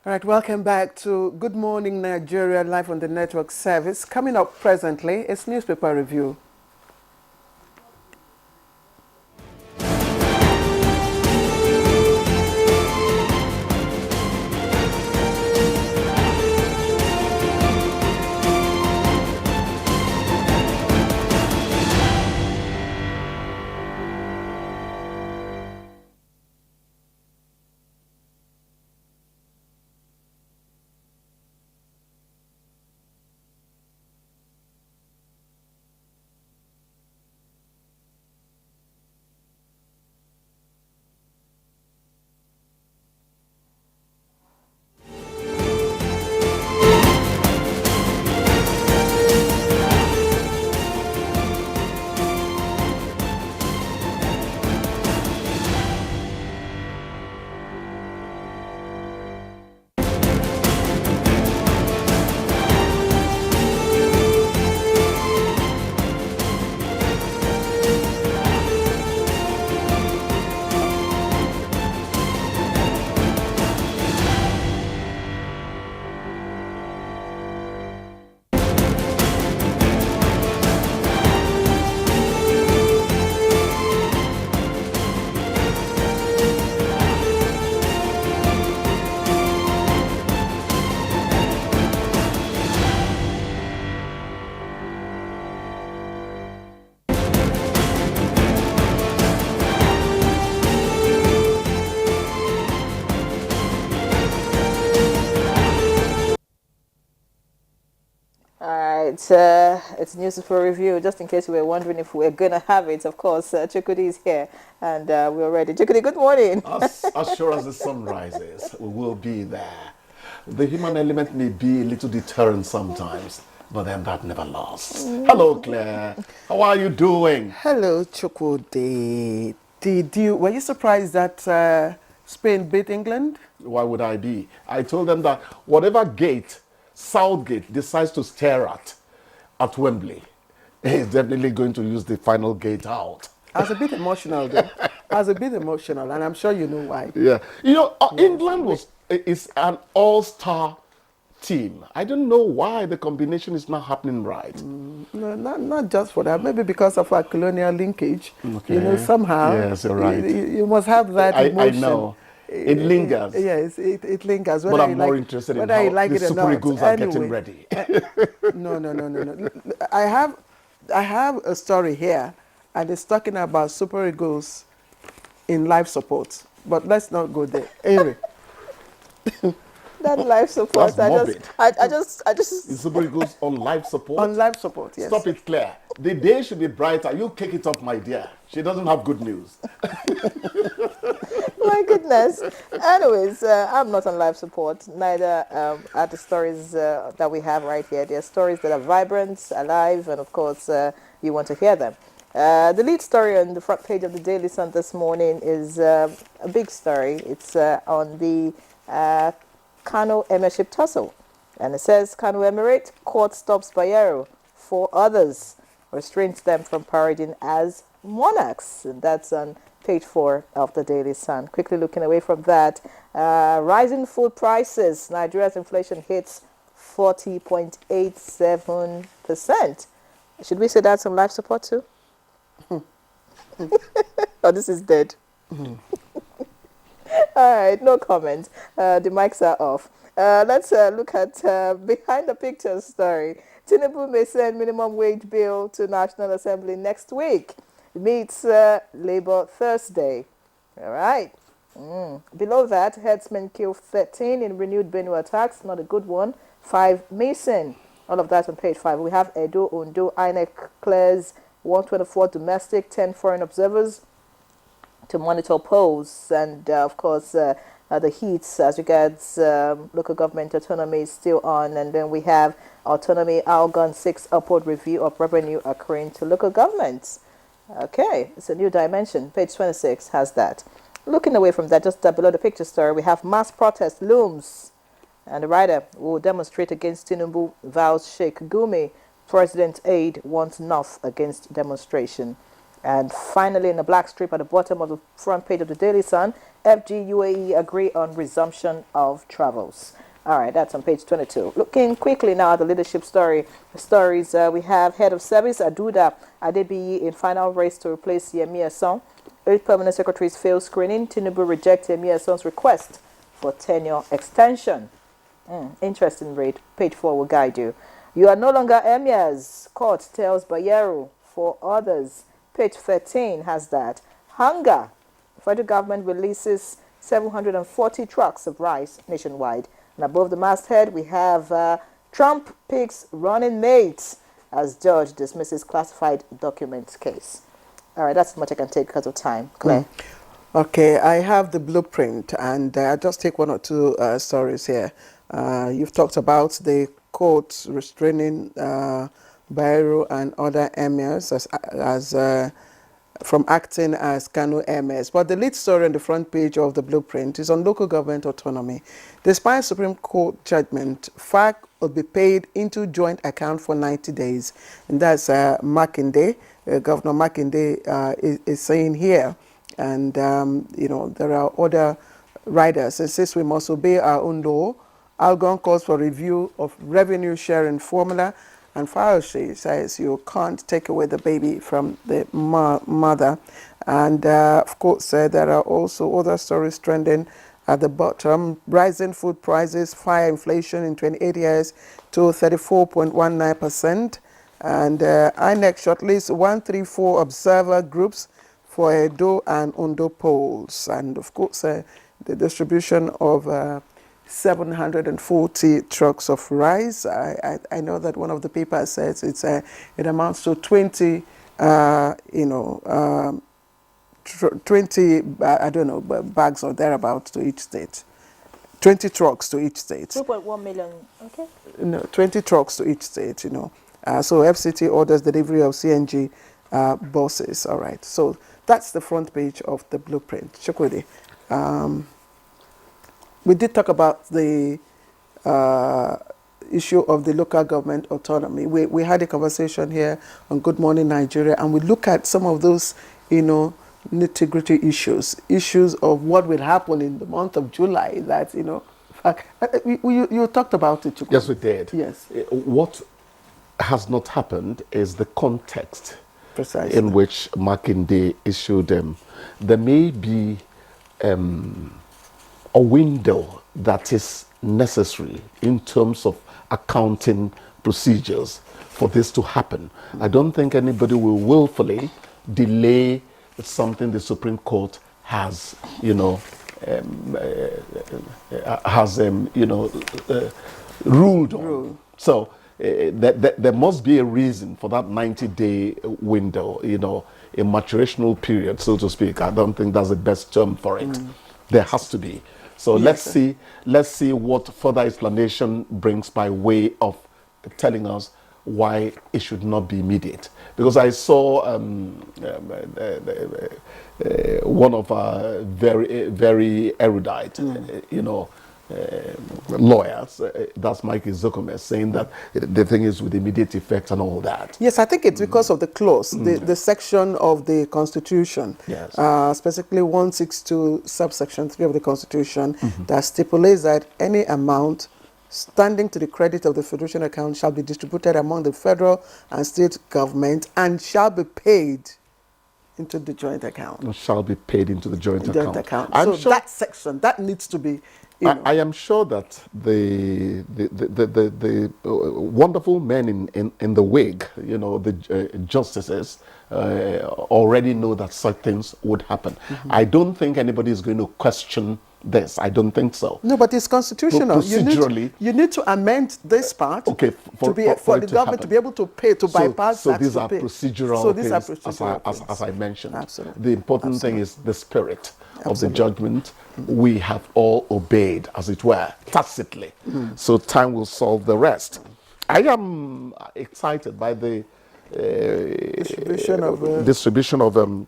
All right, welcome back to Good Morning Nigeria live on the network service. Coming up presently is newspaper review. It's news for review. Just in case you were wondering if we're going to have it, of course, Chukudi is here and we're ready. Chukudi, good morning. As sure as the sun rises, we will be there. The human element may be a little deterrent sometimes, but then that never lasts. Hello, Claire. How are you doing? Hello, Chukwudi. Were you surprised that Spain beat England? Why would I be? I told them that whatever gate Southgate decides to stare at Wembley, he's definitely going to use the final gate out. I was a bit emotional, though. I was a bit emotional, and I'm sure you know why. Yeah. You know, England is an all-star team. I don't know why the combination is not happening right. No, not just for that. Maybe because of our colonial linkage. Okay. You know, somehow. Yes, you're right. You must have that emotion. I know. It lingers. Yes, it lingers. But I'm more interested in how the Super Eagles are getting ready. No. I have a story here, and it's talking about Super Eagles in life support. But let's not go there. Anyway. That life support. I just. The Super Eagles on life support? On life support, yes. Stop it, Claire. The day should be brighter. You kick it up, my dear. She doesn't have good news. My goodness. Anyways, I'm not on life support. Neither are the stories that we have right here. They're stories that are vibrant, alive, and of course, you want to hear them. The lead story on the front page of the Daily Sun this morning is a big story. It's on the Kano Emirship tussle. And it says, Kano Emirate, court stops Bayero. 4 others restrains them from parading as monarchs. And that's on page 4 of the Daily Sun. Quickly looking away from that, rising food prices. Nigeria's inflation hits 40.87%. Should we say that's on life support too? Oh, this is dead. All right, no comment. The mics are off. Let's look at behind the pictures story. Tinubu may send minimum wage bill to National Assembly next week. Meets Labour Thursday. All right. Below that, herdsmen kill 13 in renewed Benue attacks. Not a good one. 5 missing. All of that on page 5. We have Edo, Ondo, INEC clears 124 domestic, 10 foreign observers to monitor polls. And, of course, the heats as regards local government autonomy is still on. And then we have autonomy, Algon 6 upward review of revenue accruing to local governments. Okay, it's a new dimension. Page 26 has that. Looking away from that, just below the picture story, we have mass protest looms. And the writer will demonstrate against Tinubu, vows Sheikh Gumi. President aide wants enough against demonstration. And finally, in the black strip at the bottom of the front page of the Daily Sun, FG UAE agree on resumption of travels. All right, that's on page 22. Looking quickly now at the leadership stories, we have head of service Aduda Adebiyi in final race to replace Yemi Song. 8 permanent secretaries fail screening. Tinubu rejects Yemi Song's request for tenure extension. Interesting read. Page 4 will guide you. You are no longer emirs. Court tells Bayero for others. Page 13 has that. Hunger. Federal government releases 740 trucks of rice nationwide. And above the masthead, we have Trump picks running mates as judge dismisses classified documents case. All right, that's as much I can take because of time. Claire. Okay, I have the blueprint, and I'll just take one or two stories here. You've talked about the court restraining Bayero and other emirs as from acting as Kano emirs. But the lead story on the front page of the blueprint is on local government autonomy. Despite Supreme Court judgment, FAC will be paid into joint account for 90 days. And that's Makinde, Governor Makinde is saying here. And, you know, there are other riders. It says we must obey our own law. Algon calls for review of revenue sharing formula. And Fauci says you can't take away the baby from the mother. And, of course, there are also other stories trending at the bottom. Rising food prices, fire inflation in 28 years to 34.19%. And INEC shortlists 134 observer groups for Edo and Ondo polls. And, of course, the distribution of 740 trucks of rice. I know that one of the papers says it amounts to 20, 20, I don't know, bags or thereabouts to each state. 20 trucks to each state. 2.1 million, okay. No, 20 trucks to each state, you know. So FCT orders delivery of CNG buses. All right. So that's the front page of the blueprint. Chukwudi. We did talk about the issue of the local government autonomy. We had a conversation here on Good Morning Nigeria, and we look at some of those, you know, nitty-gritty issues of what will happen in the month of July. That, you know, you talked about it. Yes, we did. Yes. What has not happened is the context Precisely. in which Makinde issued them. There may be a window that is necessary in terms of accounting procedures for this to happen. I don't think anybody will willfully delay something the Supreme Court has, you know, ruled on. So there must be a reason for that 90-day window, you know, a maturational period, so to speak. I don't think that's the best term for it. There has to be. So Yes, let's see what further explanation brings by way of telling us why it should not be immediate. Because I saw one of our very erudite, you know, lawyers, that's Mike Izukume, saying that the thing is with immediate effect and all that. Yes, I think it's because of the clause, the section of the Constitution, Yes. specifically 162 subsection 3 of the Constitution, that stipulates that any amount standing to the credit of the Federation account shall be distributed among the federal and state government and shall be paid into the joint account. Shall be paid into the joint account. So sure that section, that needs to be, I am sure that the wonderful men in the wig, you know, the justices, already know that such things would happen. I don't think anybody is going to question this. I don't think so. No, but it's constitutional. Procedurally, you need to amend this part for the government to be able to pay, to bypass so that. These are procedural things, as I mentioned. Absolutely. The important thing is the spirit of the judgment. We have all obeyed, as it were, tacitly. So time will solve the rest. I am excited by the distribution of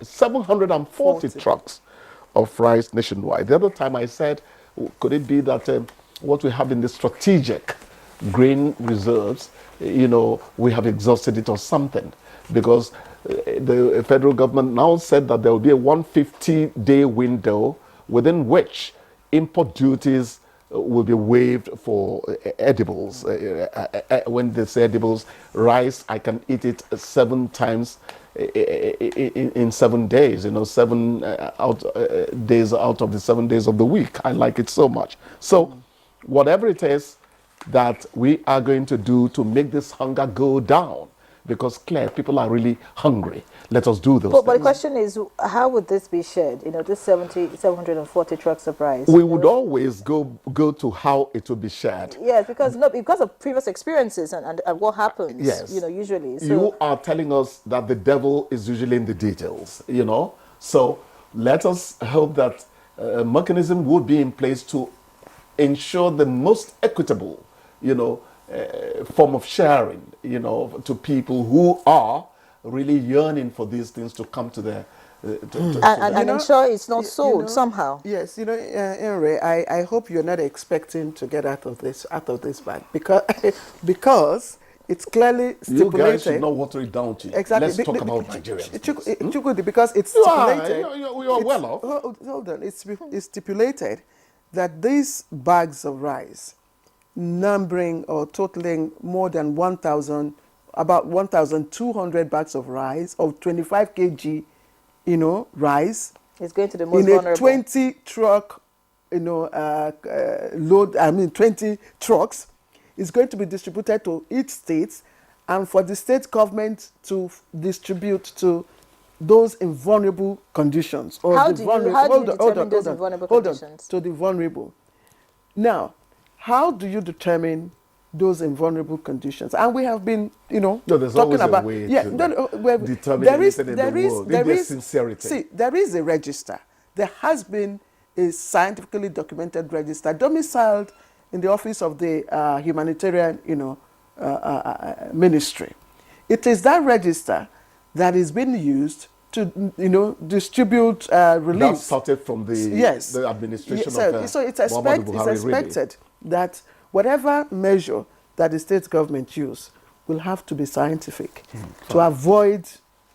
740 trucks of rice nationwide. The other time I said, could it be that what we have in the strategic grain reserves, you know, we have exhausted it or something? because the federal government now said that there will be a 150-day window within which import duties will be waived for edibles. When they say edibles, rice, I can eat it 7 times in 7 days, 7 days out of the 7 days of the week. I like it so much. So whatever it is that we are going to do to make this hunger go down, because Claire, people are really hungry. Let us do those But the things. question is, how would this be shared? This 740 trucks of rice. We would always go to how it will be shared. Yes, because of previous experiences and what happens. Yes. Usually. So You are telling us that the devil is usually in the details, So let us hope that a mechanism would be in place to ensure the most equitable, form of sharing, to people who are really yearning for these things to come to their and ensure it's not sold somehow. Yes, Henry, I hope you're not expecting to get out of this bag because it's clearly You guys stipulated. should not water it down to you. Exactly. Let's talk about Nigerians. Chukwudi, because it's You are, stipulated. you are well off. Hold on. It's stipulated that these bags of rice, numbering or totaling more than 1,000, about 1,200 bags of rice of 25 kg, rice. It's going to the most in vulnerable. a 20 truck, load. 20 trucks is going to be distributed to each state, and for the state government to distribute to those in vulnerable conditions. Or How the do you vulnerable. determine those in vulnerable conditions? To the vulnerable. Now, how do you determine those in vulnerable conditions? And we have been, there's talking always about a way yeah. to determine anything in the world. If there's sincerity. See, there is a register. There has been a scientifically documented register domiciled in the office of the humanitarian, ministry. It is that register that is being used to, distribute relief. That started from the administration of so it's Muhammadu Buhari, expected that whatever measure that the state government use will have to be scientific to avoid.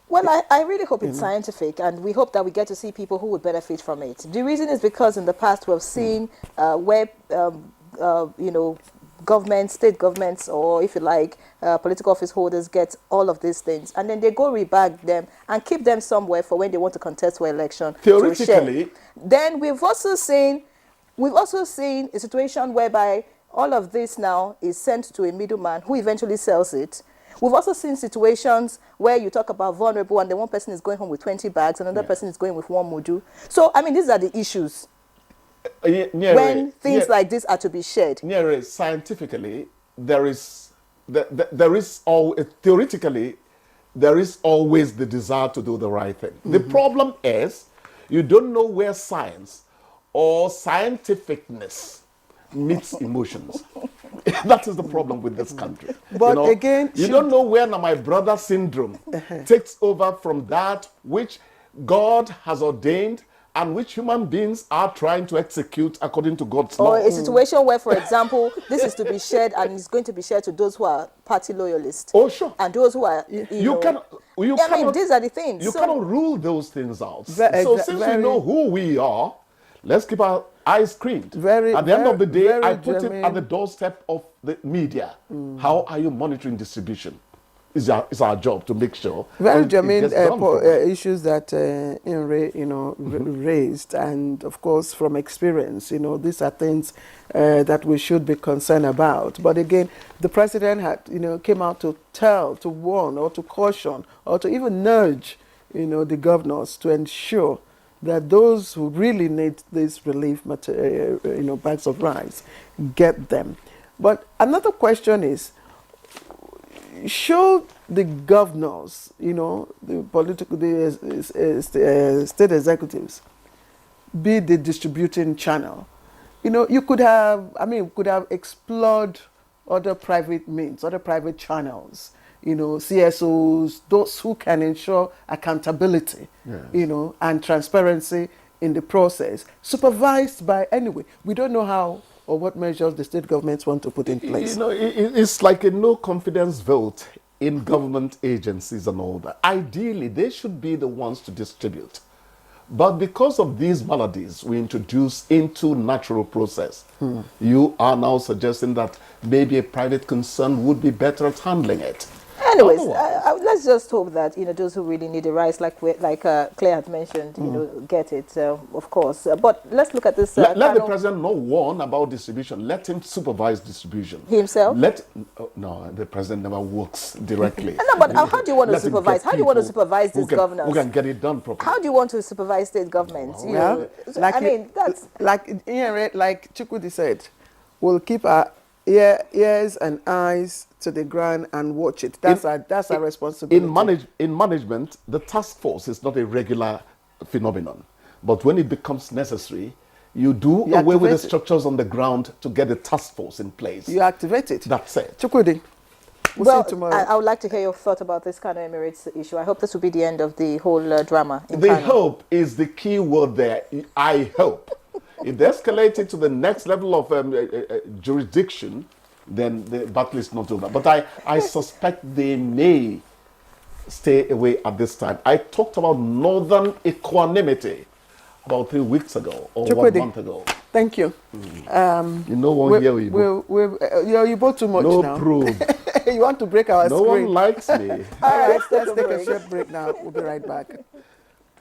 Well, I really hope it's scientific, and we hope that we get to see people who would benefit from it. The reason is because in the past we've seen where, governments, state governments, or if you like, political office holders get all of these things, and then they go rebag them and keep them somewhere for when they want to contest for election. Theoretically. Then we've also seen a situation whereby all of this now is sent to a middleman who eventually sells it. We've also seen situations where you talk about vulnerable and the one person is going home with 20 bags, another person is going with 1 mudu. So, these are the issues when things like this are to be shared. Scientifically, theoretically, there is always the desire to do the right thing. The problem is you don't know where science or scientificness meets emotions. That is the problem with this country. But again, you don't know where my brother syndrome takes over from that which God has ordained and which human beings are trying to execute according to God's law. Or a situation where, for example, this is to be shared and it's going to be shared to those who are party loyalists. Oh, sure. And those who are, You cannot, these are the things. You cannot rule those things out. Very- So since we know who we are, let's keep our eyes screened. At the end of the day, I put it at the doorstep of the media. How are you monitoring distribution? It's our job to make sure. Very it germane gets done issues that raised, and of course from experience, these are things that we should be concerned about. But again, the president had, came out to warn, or to caution, or to even nudge, the governors to ensure that those who really need this relief material, bags of rice, get them. But another question is, should the governors, the state executives, be the distributing channel? You could have, explored other private means, other private channels, CSOs, those who can ensure accountability, and transparency in the process, supervised by, anyway, we don't know how or what measures the state governments want to put in place. It's like a no confidence vote in government agencies and all that. Ideally, they should be the ones to distribute. But because of these maladies we introduce into natural process, you are now suggesting that maybe a private concern would be better at handling it. Anyways, Otherwise, let's just hope that those who really need the rice, like Claire had mentioned, get it, of course. But let's look at this. let the president not warn about distribution. Let him supervise distribution. Himself? No, the president never works directly. No, but how do you want to Let him supervise? get How do you want to people supervise who these can- governors? Who can get it done properly? How do you want to supervise state governments? You Well, know, I mean, that's like like Chukwudi said, we'll keep our ears and eyes to the ground and watch it. That's our responsibility. In management, the task force is not a regular phenomenon. But when it becomes necessary, you do You away with the activate it. structures on the ground to get the task force in place. You activate it. That's it. Chukwudi, we'll see well. you tomorrow. I would like to hear your thought about this Kano Emirates issue. I hope this will be the end of the whole drama in The Kano. hope is the key word there. I hope. If they escalate it to the next level of jurisdiction, then the battle is not over. But I suspect they may stay away at this time. I talked about northern equanimity about 3 weeks ago or Chukwudi, 1 month ago. Thank you. You know one here, You both too much no now. probe. You want to break our No screen. one likes me. All right, let's take a short break now. We'll be right back.